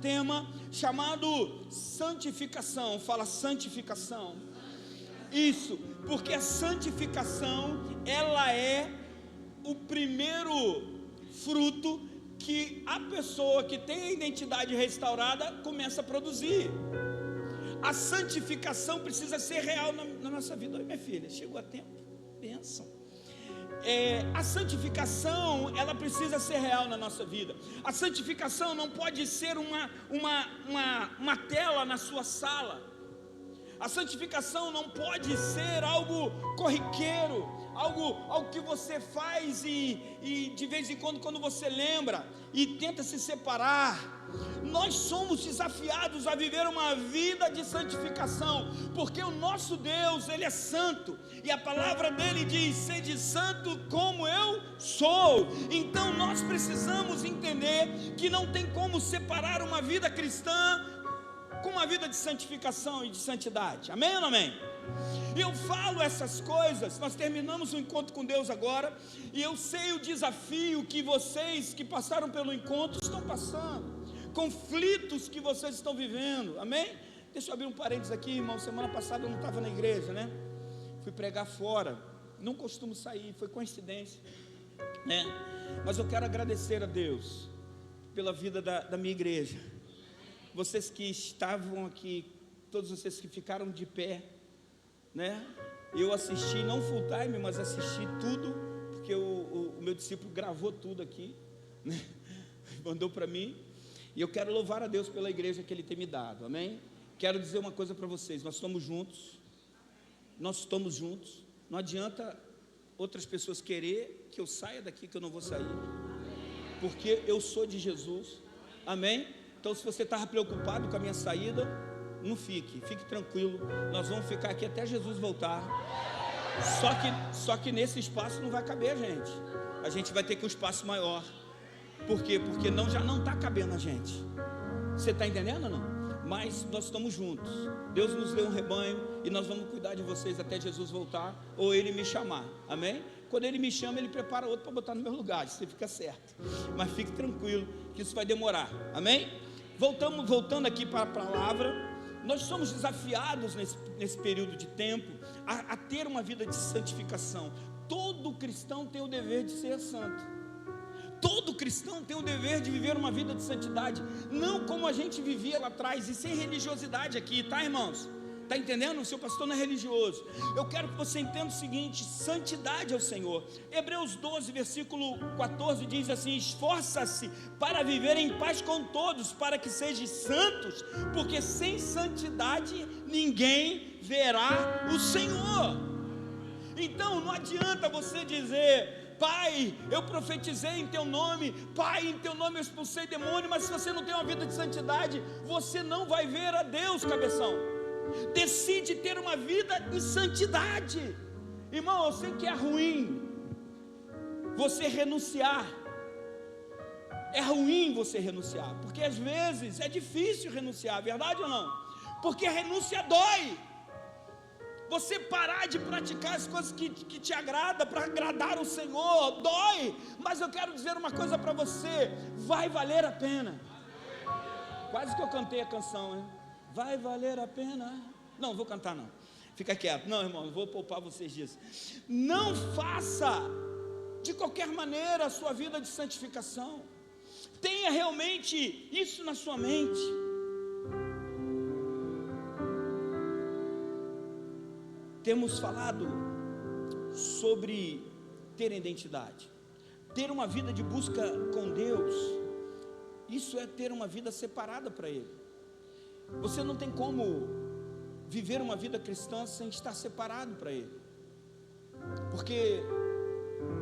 tema chamado santificação. Fala santificação. Isso, porque a santificação, ela é o primeiro fruto que a pessoa que tem a identidade restaurada começa a produzir. A santificação precisa ser real na nossa vida. Oi, minha filha, chegou a tempo, bênção. A santificação, ela precisa ser real na nossa vida. A santificação não pode ser uma tela na sua sala. A santificação não pode ser algo corriqueiro, algo que você faz e de vez em quando você lembra e tenta se separar. Nós somos desafiados a viver uma vida de santificação, porque o nosso Deus, Ele é santo, e a palavra dele diz: sede santo como eu sou. Então nós precisamos entender que não tem como separar uma vida cristã com uma vida de santificação e de santidade. Amém ou não amém? Eu falo essas coisas, nós terminamos o encontro com Deus agora, e eu sei o desafio que vocês que passaram pelo encontro estão passando, conflitos que vocês estão vivendo. Amém? Deixa eu abrir um parênteses aqui, irmão. Semana passada eu não estava na igreja, né? Fui pregar fora, não costumo sair, foi coincidência, né? Mas eu quero agradecer a Deus pela vida da minha igreja. Vocês que estavam aqui, todos vocês que ficaram de pé, né? Eu assisti, não full time, mas assisti tudo, porque o meu discípulo gravou tudo aqui, né? Mandou para mim, e eu quero louvar a Deus pela igreja que Ele tem me dado. Amém? Quero dizer uma coisa para vocês: nós estamos juntos, não adianta outras pessoas querer que eu saia daqui, que eu não vou sair, porque eu sou de Jesus. Amém? Então, se você estava preocupado com a minha saída, não fique tranquilo, nós vamos ficar aqui até Jesus voltar. Só que nesse espaço não vai caber a gente vai ter que um espaço maior. Por quê? Porque já não está cabendo a gente. Você está entendendo ou não? Mas nós estamos juntos, Deus nos deu um rebanho, e nós vamos cuidar de vocês até Jesus voltar, ou Ele me chamar. Amém? Quando Ele me chama, Ele prepara outro para botar no meu lugar, isso fica certo. Mas fique tranquilo que isso vai demorar. Amém? Voltando aqui para a palavra, nós somos desafiados nesse período de tempo a ter uma vida de santificação. Todo cristão tem o dever de ser santo. Todo cristão tem o dever de viver uma vida de santidade, não como a gente vivia lá atrás, e sem religiosidade aqui, tá, irmãos? Está entendendo? O seu pastor não é religioso. Eu quero que você entenda o seguinte: santidade ao Senhor. Hebreus 12, versículo 14 diz assim: esforça-se para viver em paz com todos, para que sejam santos, porque sem santidade ninguém verá o Senhor. Então não adianta você dizer: Pai, eu profetizei em teu nome, Pai, em teu nome eu expulsei demônio, mas se você não tem uma vida de santidade, você não vai ver a Deus, cabeção. Decide ter uma vida em santidade. Irmão, eu sei que é ruim você renunciar. É ruim você renunciar, porque às vezes é difícil renunciar, verdade ou não? Porque a renúncia dói. Você parar de praticar as coisas que te agradam para agradar o Senhor, dói. Mas eu quero dizer uma coisa para você: vai valer a pena. Quase que eu cantei a canção, hein? Vai valer a pena. Não, vou cantar não, fica quieto. Não, irmão, vou poupar vocês disso. Não faça de qualquer maneira a sua vida de santificação. Tenha realmente isso na sua mente. Temos falado sobre ter identidade, ter uma vida de busca com Deus. Isso é ter uma vida separada para Ele. Você não tem como viver uma vida cristã sem estar separado para Ele, porque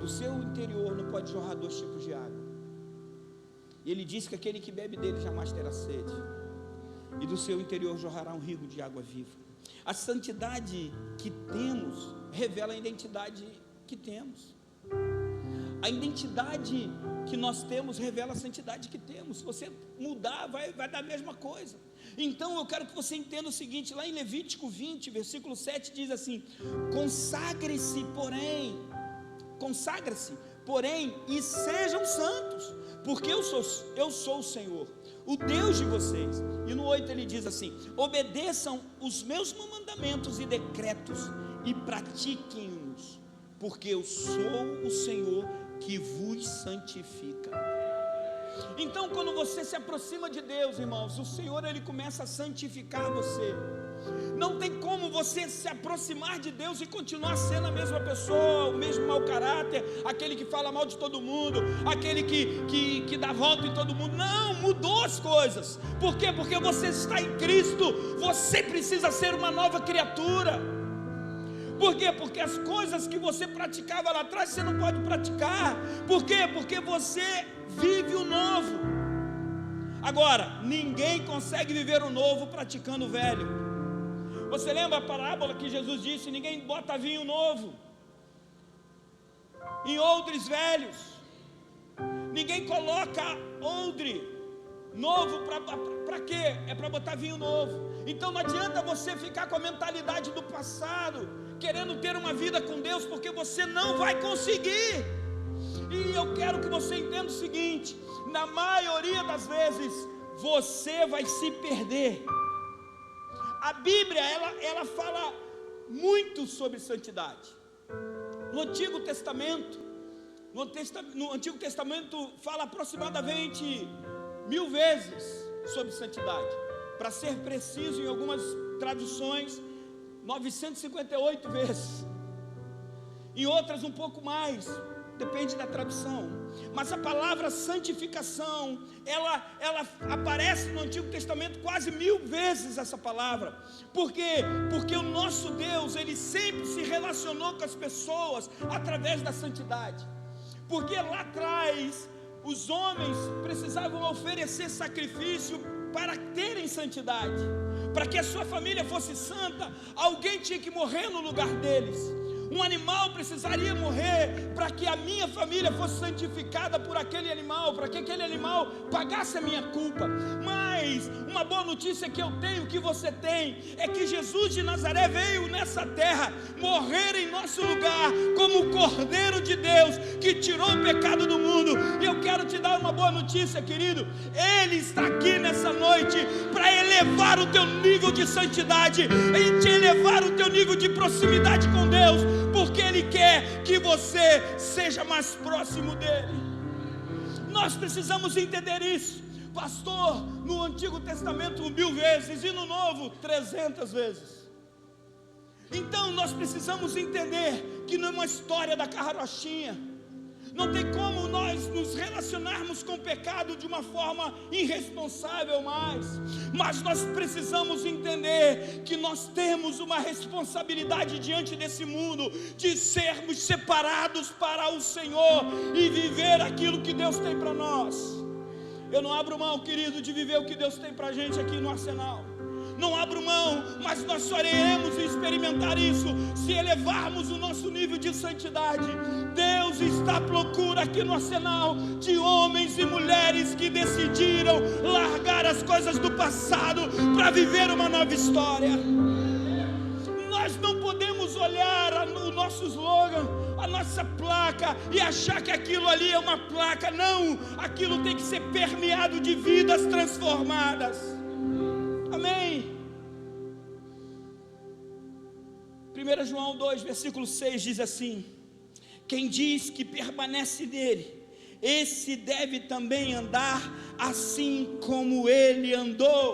do seu interior não pode jorrar 2 tipos de água. E Ele diz que aquele que bebe dele jamais terá sede, e do seu interior jorrará um rio de água viva. A santidade que temos revela a identidade que temos. A identidade que nós temos revela a santidade que temos. Se você mudar, vai dar a mesma coisa. Então eu quero que você entenda o seguinte: lá em Levítico 20, versículo 7 diz assim: consagre-se porém e sejam santos, porque eu sou o Senhor. o Deus de vocês. E no 8 ele diz assim: obedeçam os meus mandamentos e decretos e pratiquem-os, porque eu sou o Senhor que vos santifica. Então, quando você se aproxima de Deus, irmãos, o Senhor ele começa a santificar você. Não tem como você se aproximar de Deus e continuar sendo a mesma pessoa, o mesmo mau caráter, aquele que fala mal de todo mundo, aquele que dá volta em todo mundo. Não, mudou as coisas. Por quê? Porque você está em Cristo, você precisa ser uma nova criatura. Por quê? Porque as coisas que você praticava lá atrás, você não pode praticar. Por quê? Porque você vive o novo. Agora, ninguém consegue viver o novo praticando o velho. Você lembra a parábola que Jesus disse: ninguém bota vinho novo em odres velhos, ninguém coloca odre novo para quê? É para botar vinho novo. Então não adianta você ficar com a mentalidade do passado, querendo ter uma vida com Deus, porque você não vai conseguir. E eu quero que você entenda o seguinte: na maioria das vezes você vai se perder. A Bíblia, ela fala muito sobre santidade. No Antigo Testamento, no Antigo Testamento fala aproximadamente 1000 vezes sobre santidade. Para ser preciso, em algumas traduções, 958 vezes. Em outras um pouco mais, depende da tradução. Mas a palavra santificação, ela aparece no Antigo Testamento quase 1000 vezes essa palavra. Por quê? Porque o nosso Deus, ele sempre se relacionou com as pessoas através da santidade. Porque lá atrás, os homens precisavam oferecer sacrifício para terem santidade. Para que a sua família fosse santa, alguém tinha que morrer no lugar deles. Um animal precisaria morrer para que a minha família fosse santificada por aquele animal, para que aquele animal pagasse a minha culpa. Mas uma boa notícia que eu tenho, que você tem, é que Jesus de Nazaré veio nessa terra morrer em nosso lugar, como o Cordeiro de Deus que tirou o pecado do mundo. E eu quero te dar uma boa notícia, querido: Ele está aqui nessa noite para elevar o teu nível de santidade, e te elevar o teu nível de proximidade com Deus, porque Ele quer que você seja mais próximo dEle. Nós precisamos entender isso. Pastor, no Antigo Testamento 1000 vezes e no Novo 300 vezes. Então nós precisamos entender que não é uma história da carrochinha. Não tem como nós nos relacionarmos com o pecado de uma forma irresponsável mais. Mas nós precisamos entender que nós temos uma responsabilidade diante desse mundo, de sermos separados para o Senhor e viver aquilo que Deus tem para nós. Eu não abro mão, querido, de viver o que Deus tem para a gente aqui no Arsenal. Não abro mão, mas nós só iremos experimentar isso se elevarmos o nosso nível de santidade. Deus está à procura aqui no Arsenal de homens e mulheres que decidiram largar as coisas do passado para viver uma nova história. Nós não podemos olhar o nosso slogan, a nossa placa, e achar que aquilo ali é uma placa. Não, aquilo tem que ser permeado de vidas transformadas. Amém. 1 João 2, versículo 6 diz assim: quem diz que permanece nele, esse deve também andar assim como ele andou.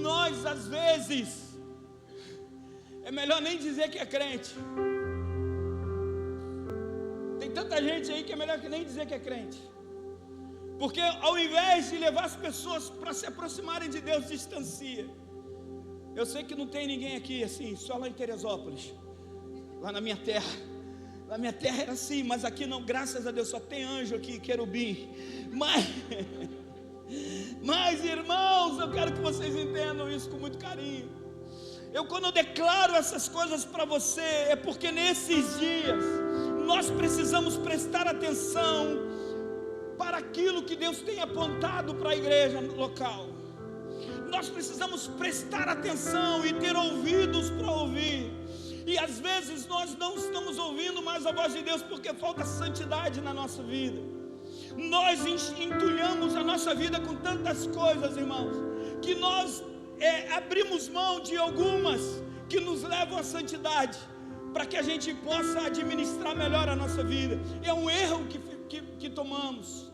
Nós às vezes, é melhor nem dizer que é crente. Tem tanta gente aí que é melhor que nem dizer que é crente. Porque ao invés de levar as pessoas para se aproximarem de Deus, distancia. Eu sei que não tem ninguém aqui assim, só lá em Teresópolis, lá na minha terra. Na minha terra era assim, mas aqui não, graças a Deus, só tem anjo aqui, querubim. Mas irmãos, eu quero que vocês entendam isso com muito carinho. Quando eu declaro essas coisas para você, é porque nesses dias nós precisamos prestar atenção para aquilo que Deus tem apontado para a igreja local. Nós precisamos prestar atenção e ter ouvidos para ouvir. E às vezes nós não estamos ouvindo mais a voz de Deus porque falta santidade na nossa vida. Nós entulhamos a nossa vida com tantas coisas, irmãos, que nós abrimos mão de algumas que nos levam à santidade, para que a gente possa administrar melhor a nossa vida. É um erro que tomamos.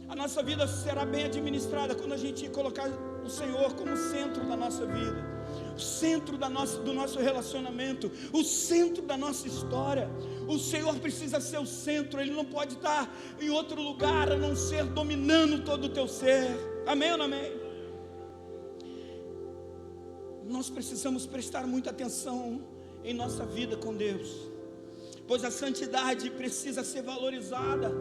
A nossa vida será bem administrada quando a gente colocar o Senhor como centro da nossa vida, o centro do nosso relacionamento, o centro da nossa história. O Senhor precisa ser o centro, Ele não pode estar em outro lugar a não ser dominando todo o teu ser. Amém ou não amém? Nós precisamos prestar muita atenção em nossa vida com Deus, pois a santidade precisa ser valorizada.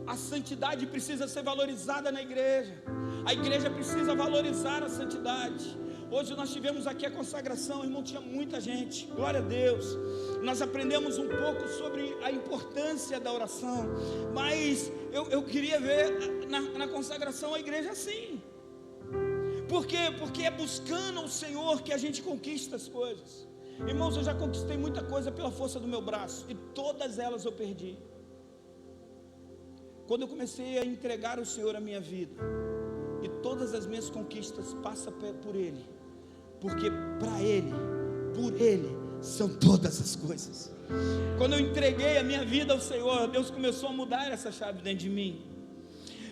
A santidade precisa ser valorizada na igreja. A igreja precisa valorizar a santidade. Hoje nós tivemos aqui a consagração, irmão, tinha muita gente, glória a Deus. Nós aprendemos um pouco sobre a importância da oração, mas eu queria ver na consagração a igreja assim. Por quê? Porque é buscando o Senhor que a gente conquista as coisas. Irmãos, eu já conquistei muita coisa pela força do meu braço, e todas elas eu perdi. Quando eu comecei a entregar ao Senhor a minha vida, e todas as minhas conquistas passam por Ele, porque para Ele, por Ele, são todas as coisas. Quando eu entreguei a minha vida ao Senhor, Deus começou a mudar essa chave dentro de mim.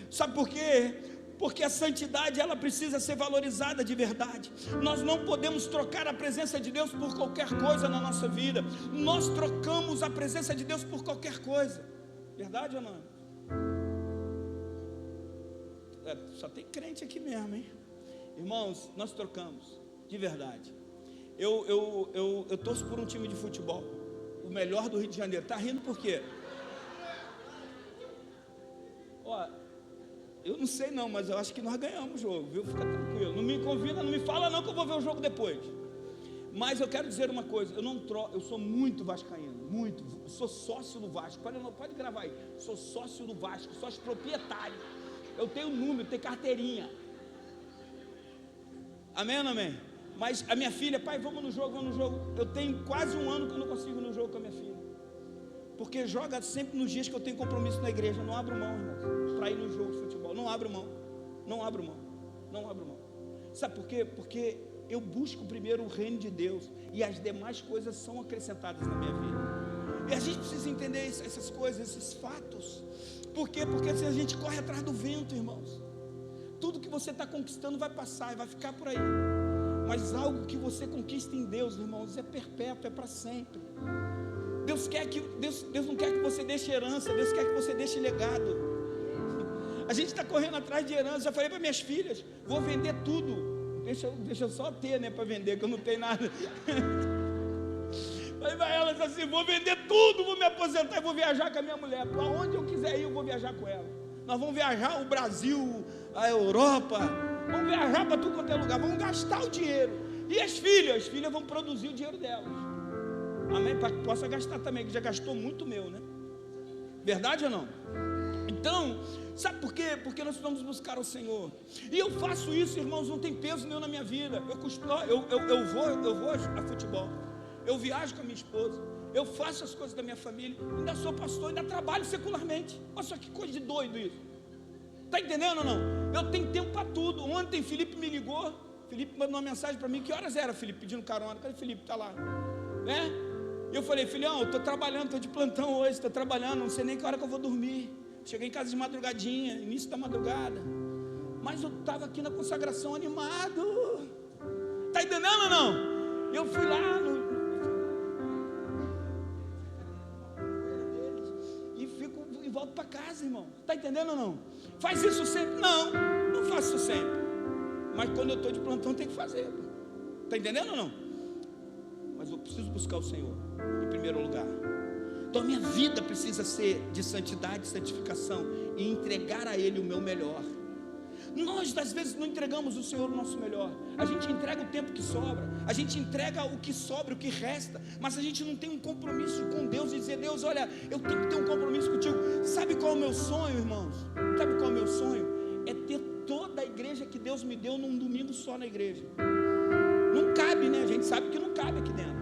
Sabe por quê? Porque a santidade, ela precisa ser valorizada de verdade. Nós não podemos trocar a presença de Deus por qualquer coisa na nossa vida. Nós trocamos a presença de Deus por qualquer coisa. Verdade ou não? Só tem crente aqui mesmo, hein? Irmãos, nós trocamos, de verdade. Eu torço por um time de futebol, o melhor do Rio de Janeiro. Tá rindo por quê? Ó, eu não sei não, mas eu acho que nós ganhamos o jogo, viu? Fica tranquilo, não me convida, não me fala não que eu vou ver o jogo depois. Mas eu quero dizer uma coisa, eu sou muito vascaíno, muito, sou sócio do Vasco, pode gravar aí, sou sócio do Vasco, sócio proprietário. Eu tenho número, tenho carteirinha. Amém ou não amém? Mas a minha filha, pai, vamos no jogo. Eu tenho quase um ano que eu não consigo ir no jogo com a minha filha, porque joga sempre nos dias que eu tenho compromisso na igreja. Eu não abro mão, irmãos, para ir no jogo de futebol. Não abro mão. Sabe por quê? Porque eu busco primeiro o reino de Deus, e as demais coisas são acrescentadas na minha vida. E a gente precisa entender essas coisas, esses fatos. Por quê? Porque se a gente corre atrás do vento, irmãos, tudo que você está conquistando vai passar e vai ficar por aí. Mas algo que você conquista em Deus, irmãos, é perpétuo, é para sempre. Deus não quer que você deixe herança, Deus quer que você deixe legado. A gente está correndo atrás de herança. Já falei para minhas filhas, vou vender tudo. Deixa eu só ter, né, para vender, que eu não tenho nada. Falei para elas assim, vou vender tudo, vou me aposentar e vou viajar com a minha mulher. Para onde eu quiser ir, eu vou viajar com ela. Nós vamos viajar o Brasil, a Europa, vamos viajar para tudo quanto é lugar, vamos gastar o dinheiro. E as filhas vão produzir o dinheiro delas. Amém? Para que possa gastar também, que já gastou muito meu, né? Verdade ou não? Então, sabe por quê? Porque nós vamos buscar o Senhor. E eu faço isso, irmãos, não tem peso nenhum na minha vida. Eu vou a futebol. Eu viajo com a minha esposa, eu faço as coisas da minha família, ainda sou pastor, ainda trabalho secularmente. Olha só que coisa de doido isso. Está entendendo ou não? Eu tenho tempo para tudo. Ontem Felipe me ligou, Felipe mandou uma mensagem para mim. Que horas era, Felipe? Pedindo carona. Cadê Felipe? Está lá, né? E eu falei, filhão, eu estou trabalhando, estou de plantão hoje, estou trabalhando, não sei nem que hora que eu vou dormir. Cheguei em casa de madrugadinha, início da madrugada, mas eu estava aqui na consagração animado. Está entendendo ou não? Eu fui lá e volto para casa, irmão. Está entendendo ou não? Faz isso sempre? Não faço isso sempre. Mas quando eu estou de plantão, tem que fazer. Está entendendo ou não? Mas eu preciso buscar o Senhor em primeiro lugar. Então a minha vida precisa ser de santidade, santificação, e entregar a Ele o meu melhor. Nós às vezes não entregamos ao Senhor o nosso melhor. A gente entrega o tempo que sobra, a gente entrega o que sobra, o que resta, mas a gente não tem um compromisso com Deus e dizer, Deus, olha, eu tenho que ter um compromisso contigo. Sabe qual é o meu sonho, irmãos? Sabe qual é o meu sonho? É ter toda a igreja que Deus me deu num domingo só na igreja. Não cabe, né? A gente sabe que não cabe aqui dentro.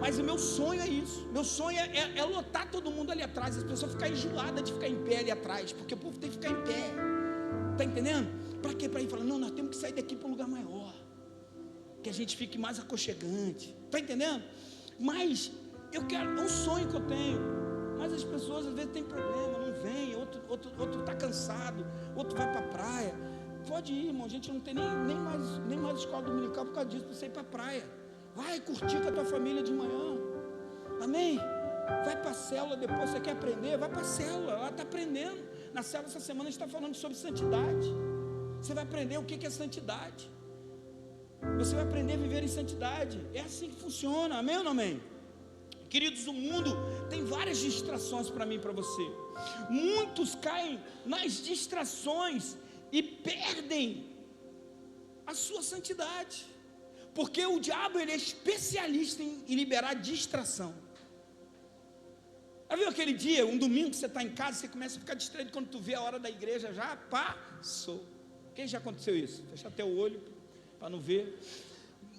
Mas o meu sonho é isso. Meu sonho é lotar todo mundo ali atrás, as pessoas ficarem enjoadas de ficar em pé ali atrás, porque o povo tem que ficar em pé. Está entendendo? Para quê? Para ir falar, não, nós temos que sair daqui para um lugar maior, que a gente fique mais aconchegante. Está entendendo? Mas eu quero, é um sonho que eu tenho. Mas as pessoas às vezes têm problema, não vem, outro está cansado, outro vai para a praia. Pode ir, irmão, a gente não tem nem mais escola dominical por causa disso, para você ir para a praia. Vai curtir com a tua família de manhã. Amém? Vai para a célula depois, você quer aprender? Vai para a célula, ela está aprendendo. Na célula essa semana a gente está falando sobre santidade. Você vai aprender o que é santidade. Você vai aprender a viver em santidade. É assim que funciona, amém ou não amém? Queridos, o mundo tem várias distrações para mim e para você. Muitos caem nas distrações e perdem a sua santidade. Porque o diabo, ele é especialista em liberar distração. Já viu aquele dia, um domingo que você está em casa, você começa a ficar distraído quando tu vê a hora da igreja, já passou. Quem já aconteceu isso? Fecha até o olho para não ver.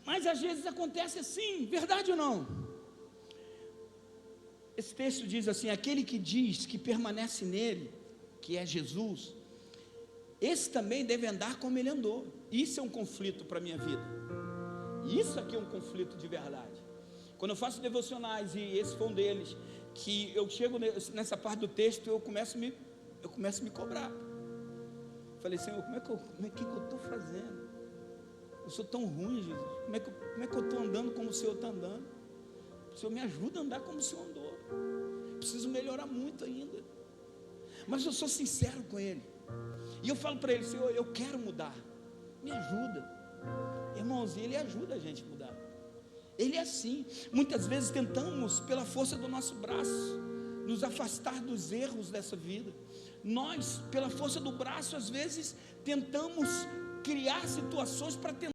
Mas às vezes acontece assim, verdade ou não? Esse texto diz assim: aquele que diz que permanece nele, que é Jesus, esse também deve andar como ele andou. Isso é um conflito para a minha vida. Isso aqui é um conflito de verdade. Quando eu faço devocionais, e esse foi um deles, que eu chego nessa parte do texto, eu começo a me cobrar. Falei, Senhor, como é que eu estou fazendo? Eu sou tão ruim, Jesus. Como é que eu estou andando como o Senhor está andando? O Senhor me ajuda a andar como o Senhor andou. Preciso melhorar muito ainda. Mas eu sou sincero com Ele. E eu falo para Ele, Senhor, eu quero mudar. Me ajuda. Irmãos, Ele ajuda a gente a mudar. Ele é assim. Muitas vezes tentamos, pela força do nosso braço, nos afastar dos erros dessa vida. Nós, pela força do braço, às vezes tentamos criar situações para tentar